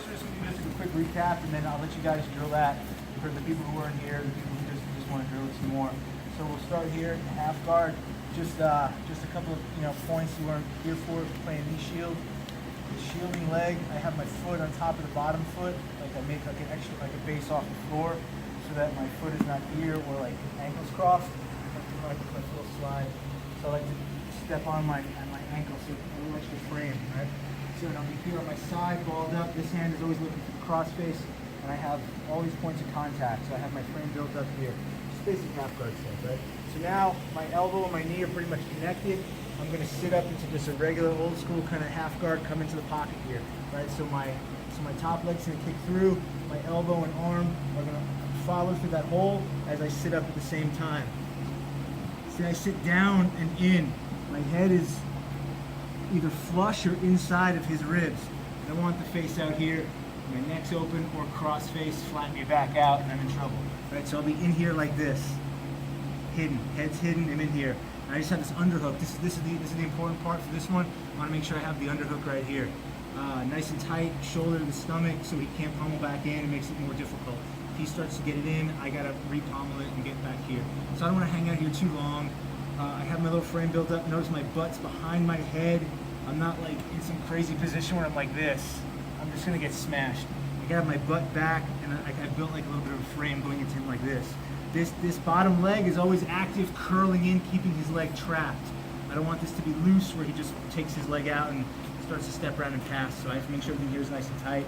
we're just going to do just a quick recap, and then I'll let you guys drill that for the people who aren't here, the people who just want to drill it some more. So we'll start here, half guard. Just a couple of points you weren't here for playing knee shield. The shielding leg, I have my foot on top of the bottom foot, like I make like an extra, like a base off the floor, so that my foot is not here or like ankles crossed. I like a little slide. So I like to step on my ankle, so a little extra frame, right? So I'll be here on my side, balled up. This hand is always looking to the cross face, and I have all these points of contact. So I have my frame built up here. Just basic half guard stuff, right? So now my elbow and my knee are pretty much connected. I'm going to sit up into just a regular old school kind of half guard, come into the pocket here, right? So my top leg's going to kick through, my elbow and arm are going to follow through that hole as I sit up at the same time. See, I sit down and in. My head is either flush or inside of his ribs. I don't want the face out here. My neck's open or cross face, flatten your back out, and I'm in trouble. Right? So I'll be in here like this, hidden, head's hidden, I'm in here. And I just have this underhook. This is the important part for this one. I want to make sure I have the underhook right here. Nice and tight, shoulder to the stomach, so he can't pummel back in. It makes it more difficult. If he starts to get it in, I gotta re-pommel it and get back here. So I don't want to hang out here too long. I have my little frame built up. Notice my butt's behind my head. I'm not like in some crazy position where I'm like this. I'm just gonna get smashed. I gotta have my butt back, and I built like a little bit of a frame going into him like this. This bottom leg is always active, curling in, keeping his leg trapped. I don't want this to be loose where he just takes his leg out and starts to step around and pass. So I have to make sure everything here is nice and tight.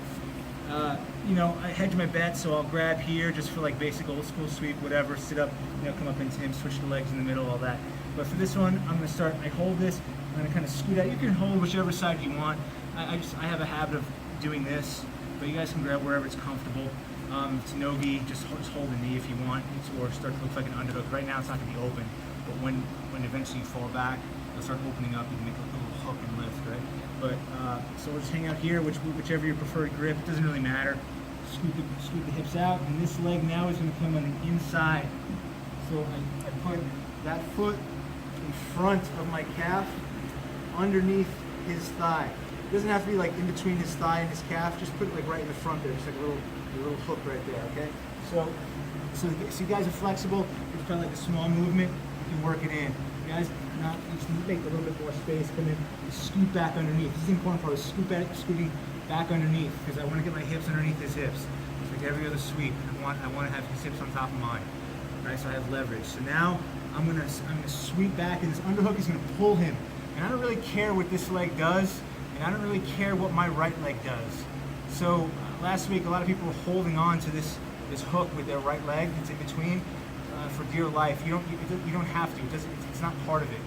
I hedge my bets, so I'll grab here just for like basic old school sweep, whatever, sit up, come up into him, switch the legs in the middle, all that. But for this one, I'm gonna start, I hold this, I'm gonna kind of scoot out. You can hold whichever side you want. I have a habit of doing this, but you guys can grab wherever it's comfortable. If it's no-gi, just hold the knee if you want, or start to look like an underhook. Right now it's not gonna be open, but when eventually you fall back, it'll start opening up, you can make a little hook and lift, right? But, so we'll just hang out here, whichever your preferred grip, it doesn't really matter. Scoot the hips out, and this leg now is going to come on the inside. So I put that foot in front of my calf, underneath his thigh. It doesn't have to be like in between his thigh and his calf, just put it like right in the front there, just like a little hook right there, okay? So you guys are flexible. It's kind of like a small movement, you can work it in. You guys, just make a little bit more space, come in, and scoot back underneath. This is the important part, is scooting back underneath, because I want to get my hips underneath his hips. It's like every other sweep. I want to have his hips on top of mine. Right, so I have leverage. So now I'm gonna sweep back, and this underhook is gonna pull him. And I don't really care what this leg does, and I don't really care what my right leg does. So last week, a lot of people were holding on to this hook with their right leg. It's in between. For dear life, you don't have to. It's not part of it.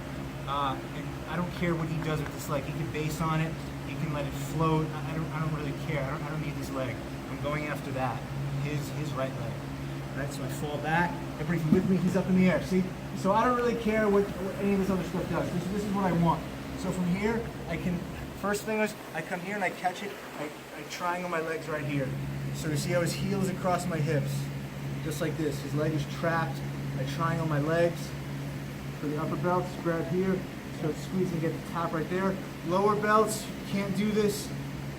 And I don't care what he does with this leg. He can base on it. He can let it float. I don't really care. I don't need this leg. I'm going after that. His right leg. Right. So I fall back. Everybody with me. He's up in the air. See. So I don't really care what any of this other stuff does. This is what I want. So from here, I can. First thing is, I come here and I catch it. I triangle my legs right here. So you see how his heel is across my hips. Just like this. His leg is trapped. I triangle my legs. For the upper belts, grab here, start squeezing, get the top right there. Lower belts, you can't do this.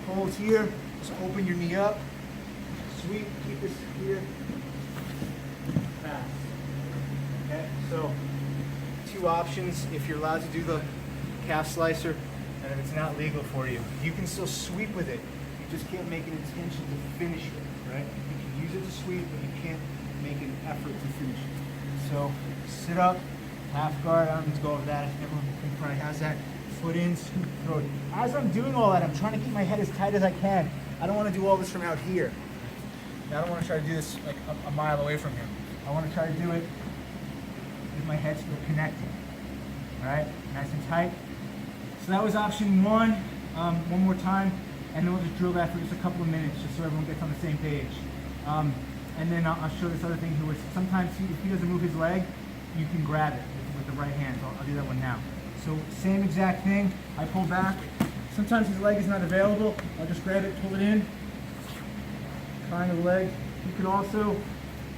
Hold here, just open your knee up. Sweep, keep this here. Pass. Okay, so 2 options if you're allowed to do the calf slicer, and if it's not legal for you. You can still sweep with it. You just can't make an intention to finish it, right? You can use it to sweep, but you can't make an effort to finish it. So sit up, half guard. I don't need to go over that. Everyone probably has that. Foot in, scoop, throw it. As I'm doing all that, I'm trying to keep my head as tight as I can. I don't want to do all this from out here. I don't want to try to do this like a mile away from him. I want to try to do it with my head still connected. All right, nice and tight. So that was option 1. One more time, and then we'll just drill that for just a couple of minutes, just so everyone gets on the same page. And then I'll show this other thing where sometimes if he doesn't move his leg, you can grab it with the right hand. So I'll do that one now. So same exact thing. I pull back. Sometimes his leg is not available. I'll just grab it, pull it in, triangle the leg. You can also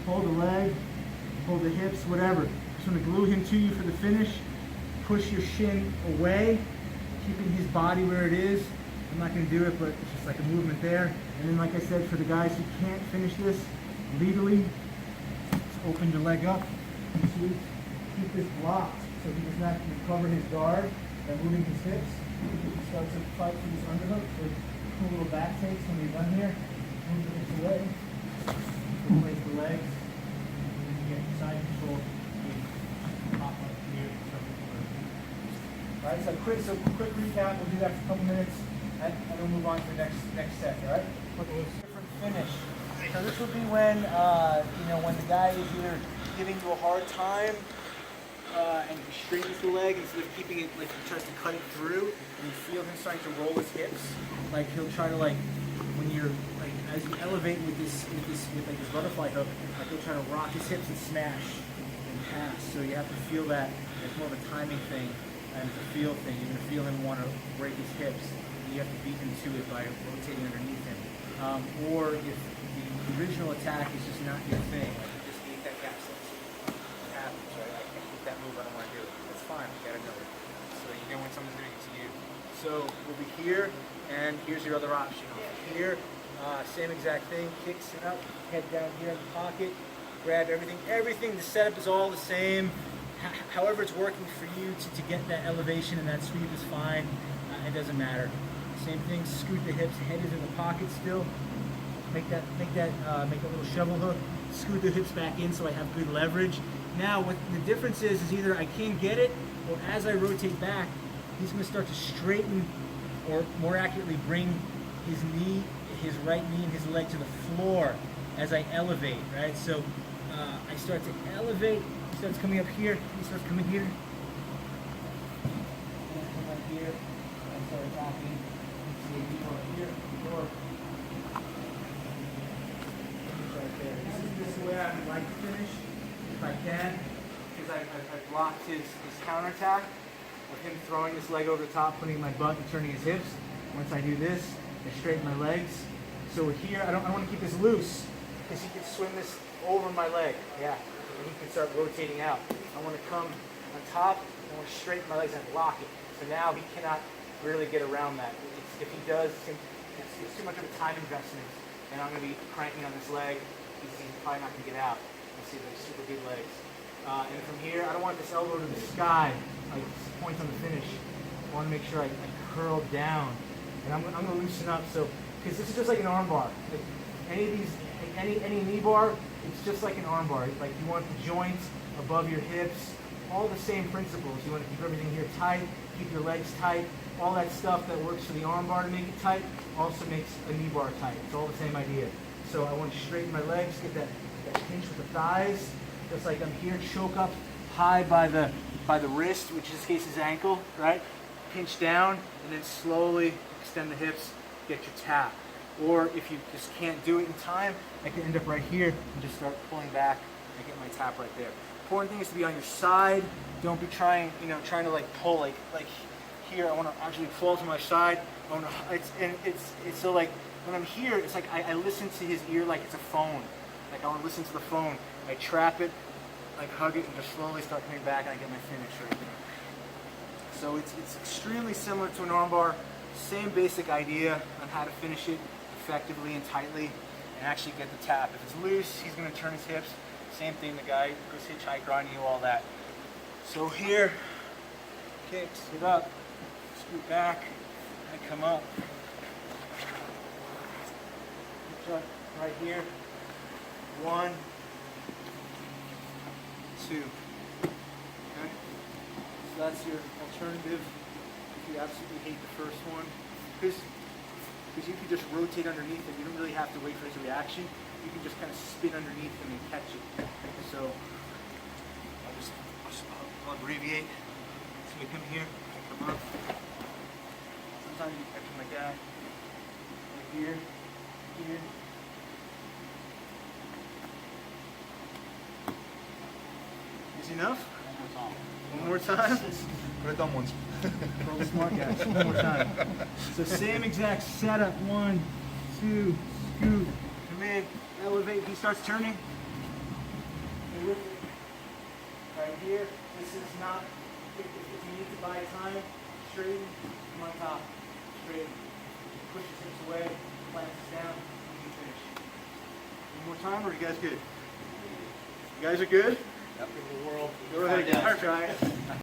hold the leg, hold the hips, whatever. Just want to glue him to you for the finish. Push your shin away, keeping his body where it is. I'm not going to do it, but it's just like a movement there. And then, like I said, for the guys who can't finish this legally, just open your leg up. See? Keep this blocked so he does not recover his guard by moving his hips. He starts to fight for this underhook. So pull little back takes when you're done here. Move the hips away. Replace the legs. And then you get side control. Pop up here. Alright, so quick recap. We'll do that for a couple minutes. And we'll move on to the next set, all right? Different finish. So this will be when, when the guy is either giving you a hard time and he straightens the leg instead of keeping it, like he tries to cut it through, and you feel him starting to roll his hips. Like he'll try to when you're as you elevate with his butterfly hook, like he'll try to rock his hips and smash and pass. So you have to feel that. It's more of a timing thing and a feel thing. You're gonna feel him want to break his hips. You have to beat him to it by rotating underneath him. Or if the original attack is just not your thing, like you just need that gap sense, it happens, right? I can't keep that move, I don't want to do it. That's fine, you gotta know it. So you know when someone's doing it to you. So we'll be here, and here's your other option. Here, same exact thing, kick, sit up, head down here in the pocket, grab everything. Everything, the setup is all the same. However it's working for you to get that elevation and that sweep is fine. It doesn't matter. Same thing, scoot the hips, head is in the pocket still. Make that little shovel hook, scoot the hips back in so I have good leverage. Now what the difference is either I can't get it, or as I rotate back, he's gonna start to straighten, or more accurately bring his knee, his right knee and his leg to the floor as I elevate, right? So I start to elevate, he starts coming up here, he starts coming here. And I come right here, and start attacking. Here, door. Right there. This is the way I would like to finish, if I can, because I've blocked his counterattack of him throwing this leg over the top, putting my butt and turning his hips. Once I do this, I straighten my legs. So here, I don't want to keep this loose, because he can swing this over my leg. Yeah, and he can start rotating out. I want to come on top, I want to straighten my legs and lock it. So now he cannot really get around that. If he does, it's too much of a time investment, and I'm going to be cranking on this leg. He's probably not going to get out. You see those super good legs. And from here, I don't want this elbow to the sky, like point on the finish. I want to make sure I curl down, and I'm going to loosen up. So, because this is just like an arm bar. Like any of these, any knee bar, it's just like an arm bar. Like you want the joints above your hips, all the same principles. You want to keep everything here tight, keep your legs tight. All that stuff that works for the arm bar to make it tight also makes a knee bar tight. It's all the same idea. So I want to straighten my legs, get that pinch with the thighs, just like I'm here, choke up high by the wrist, which in this case is ankle, right? Pinch down, and then slowly extend the hips, get your tap. Or if you just can't do it in time, I can end up right here and just start pulling back and get my tap right there. Important thing is to be on your side. Don't be trying to like pull like here. I want to actually fall to my side. It's so like when I'm here, it's like I listen to his ear like it's a phone. Like I want to listen to the phone. I trap it, like hug it, and just slowly start coming back, and I get my finish right there. So it's extremely similar to an armbar. Same basic idea on how to finish it effectively and tightly, and actually get the tap. If it's loose, he's going to turn his hips. Same thing. The guy goes hitchhiker on you, all that. So here, kick, sit up. Scoot back, and come up. Right here. 1, 2. Okay? So that's your alternative if you absolutely hate the first one. Because you can just rotate underneath it. You don't really have to wait for his reaction. You can just kind of spin underneath him and catch it. So I'll abbreviate. So we come here, come up. Sometimes you catch him like that. Right here, here. Is enough? One more time? Could have done once. For all the smart guys, one more time. So same exact setup. 1, 2, scoot, come in, elevate. He starts turning. Right here. This is not, if you need to buy time, straighten, come on top, straighten. way, plants down, you can finish. One more time, or are you guys good? You guys are good? Yep. Go ahead, guys. Try it.